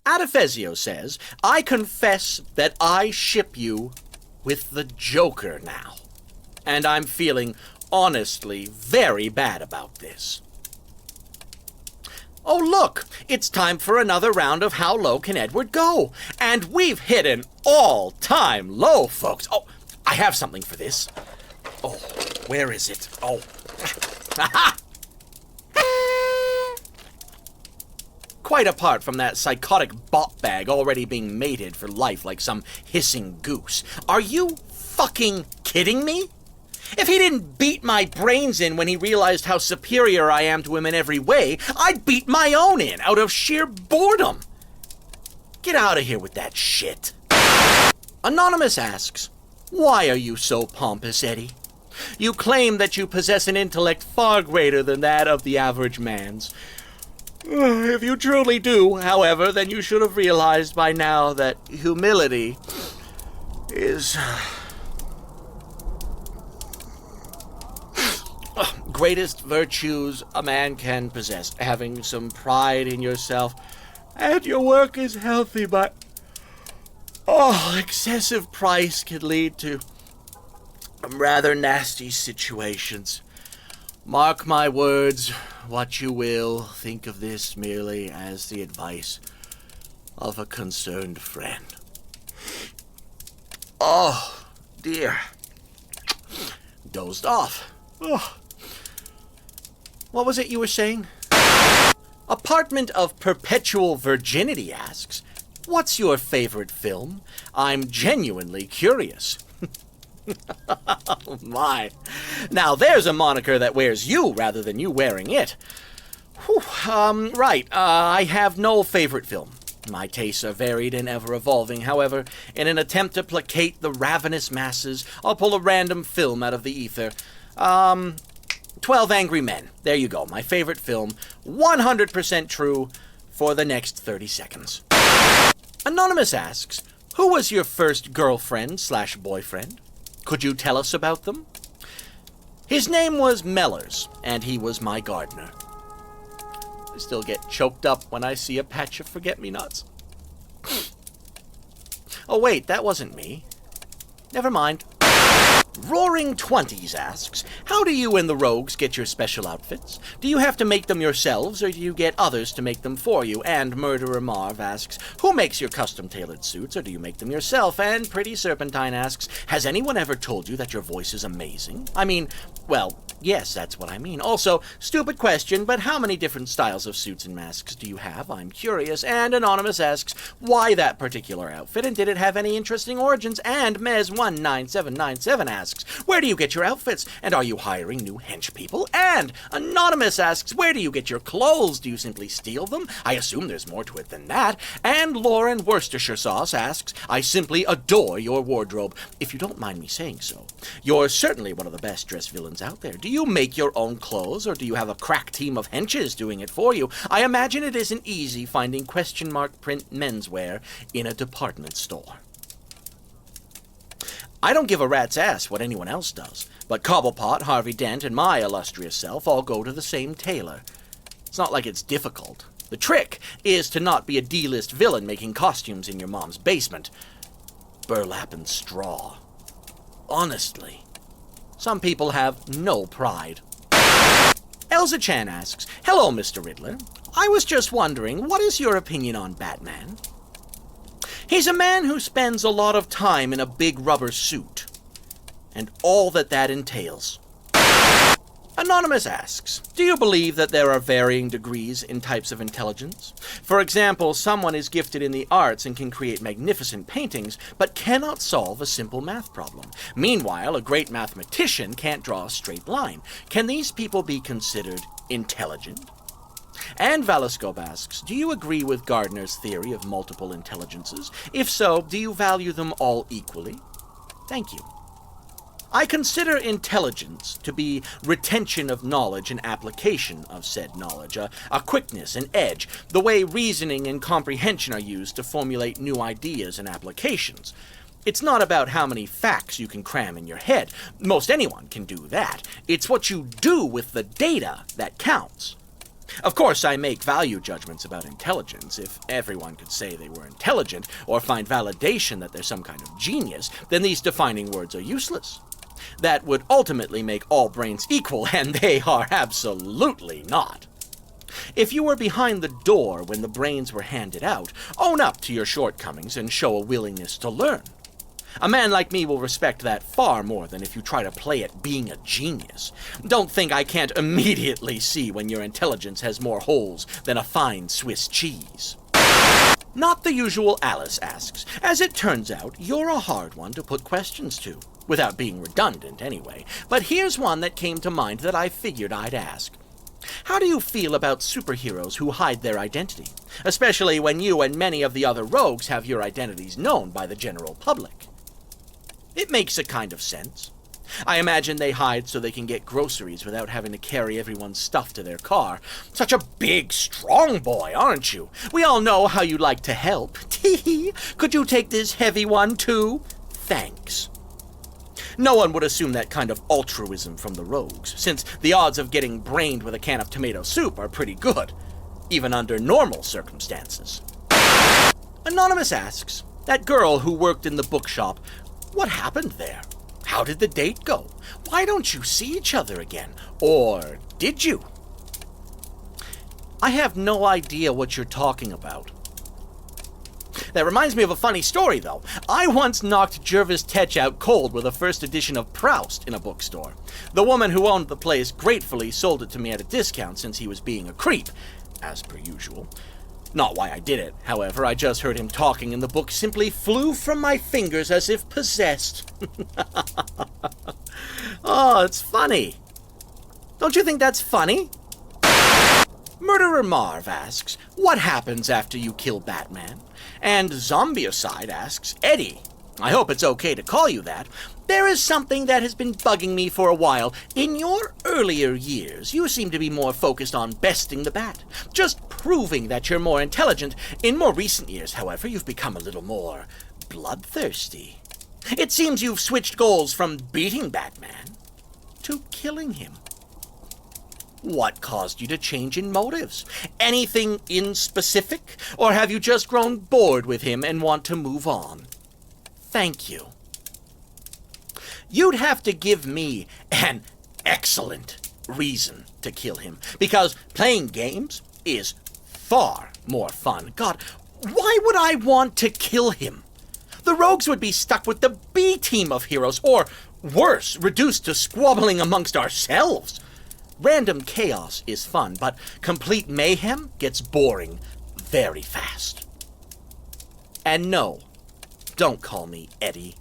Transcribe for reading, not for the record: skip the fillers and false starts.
Adefesio says, I confess that I ship you with the Joker now. And I'm feeling honestly very bad about this. Oh, look, it's time for another round of How Low Can Edward Go? And we've hit an all-time low, folks. Oh, I have something for this. Oh, where is it? Oh, quite apart from that psychotic bop bag already being mated for life like some hissing goose. Are you fucking kidding me? If he didn't beat my brains in when he realized how superior I am to him in every way, I'd beat my own in out of sheer boredom. Get out of here with that shit. Anonymous asks, why are you so pompous, Eddie? You claim that you possess an intellect far greater than that of the average man's. If you truly do, however, then you should have realized by now that humility is greatest virtues a man can possess. Having some pride in yourself and your work is healthy, but excessive price can lead to rather nasty situations. Mark my words, what you will, think of this merely as the advice of a concerned friend. Oh, dear. Dozed off. Oh. What was it you were saying? Apartment of Perpetual Virginity asks, what's your favorite film? I'm genuinely curious. Oh my. Now there's a moniker that wears you rather than you wearing it. Whew, right, I have no favorite film. My tastes are varied and ever-evolving. However, in an attempt to placate the ravenous masses, I'll pull a random film out of the ether. 12 Angry Men. There you go. My favorite film. 100% true for the next 30 seconds. Anonymous asks, who was your first girlfriend/boyfriend? Could you tell us about them? His name was Mellors, and he was my gardener. I still get choked up when I see a patch of forget-me-nots. Oh wait, that wasn't me. Never mind. Roaring Twenties asks, how do you and the Rogues get your special outfits? Do you have to make them yourselves, or do you get others to make them for you? And Murderer Marv asks, who makes your custom-tailored suits, or do you make them yourself? And Pretty Serpentine asks, has anyone ever told you that your voice is amazing? I mean, well, yes, that's what I mean. Also, stupid question, but how many different styles of suits and masks do you have? I'm curious. And Anonymous asks, why that particular outfit, and did it have any interesting origins? And Mez19797 asks, where do you get your outfits? And are you hiring new hench people? And Anonymous asks, where do you get your clothes? Do you simply steal them? I assume there's more to it than that. And Lauren Worcestershire Sauce asks, I simply adore your wardrobe, if you don't mind me saying so. You're certainly one of the best dressed villains out there. Do you make your own clothes, or do you have a crack team of henches doing it for you? I imagine it isn't easy finding question mark print menswear in a department store. I don't give a rat's ass what anyone else does, but Cobblepot, Harvey Dent, and my illustrious self all go to the same tailor. It's not like it's difficult. The trick is to not be a D-list villain making costumes in your mom's basement. Burlap and straw. Honestly, some people have no pride. Elza Chan asks, hello, Mr. Riddler. I was just wondering, what is your opinion on Batman? He's a man who spends a lot of time in a big rubber suit, and all that entails. Anonymous asks, do you believe that there are varying degrees in types of intelligence? For example, someone is gifted in the arts and can create magnificent paintings, but cannot solve a simple math problem. Meanwhile, a great mathematician can't draw a straight line. Can these people be considered intelligent? And Valescope asks, do you agree with Gardner's theory of multiple intelligences? If so, do you value them all equally? Thank you. I consider intelligence to be retention of knowledge and application of said knowledge, a quickness, an edge, the way reasoning and comprehension are used to formulate new ideas and applications. It's not about how many facts you can cram in your head. Most anyone can do that. It's what you do with the data that counts. Of course, I make value judgments about intelligence. If everyone could say they were intelligent or find validation that they're some kind of genius, then these defining words are useless. That would ultimately make all brains equal, and they are absolutely not. If you were behind the door when the brains were handed out, own up to your shortcomings and show a willingness to learn. A man like me will respect that far more than if you try to play at being a genius. Don't think I can't immediately see when your intelligence has more holes than a fine Swiss cheese. Not the usual, Alice asks. As it turns out, you're a hard one to put questions to, without being redundant anyway. But here's one that came to mind that I figured I'd ask. How do you feel about superheroes who hide their identity, especially when you and many of the other rogues have your identities known by the general public? It makes a kind of sense. I imagine they hide so they can get groceries without having to carry everyone's stuff to their car. Such a big, strong boy, aren't you? We all know how you like to help. Tee-hee, could you take this heavy one too? Thanks. No one would assume that kind of altruism from the rogues, since the odds of getting brained with a can of tomato soup are pretty good, even under normal circumstances. Anonymous asks, that girl who worked in the bookshop, what happened there? How did the date go? Why don't you see each other again? Or did you? I have no idea what you're talking about. That reminds me of a funny story, though. I once knocked Jervis Tetch out cold with a first edition of Proust in a bookstore. The woman who owned the place gratefully sold it to me at a discount since he was being a creep, as per usual. Not why I did it, however. I just heard him talking and the book simply flew from my fingers as if possessed. Oh, it's funny. Don't you think that's funny? Murderer Marv asks, what happens after you kill Batman? And Zombieicide asks, Eddie, I hope it's okay to call you that. There is something that has been bugging me for a while. In your earlier years, you seem to be more focused on besting the Bat, just proving that you're more intelligent. In more recent years, however, you've become a little more bloodthirsty. It seems you've switched goals from beating Batman to killing him. What caused you to change in motives? Anything in specific? Or have you just grown bored with him and want to move on? Thank you. You'd have to give me an excellent reason to kill him, because playing games is far more fun. God, why would I want to kill him? The rogues would be stuck with the B team of heroes, or worse, reduced to squabbling amongst ourselves. Random chaos is fun, but complete mayhem gets boring very fast. And no, don't call me Eddie.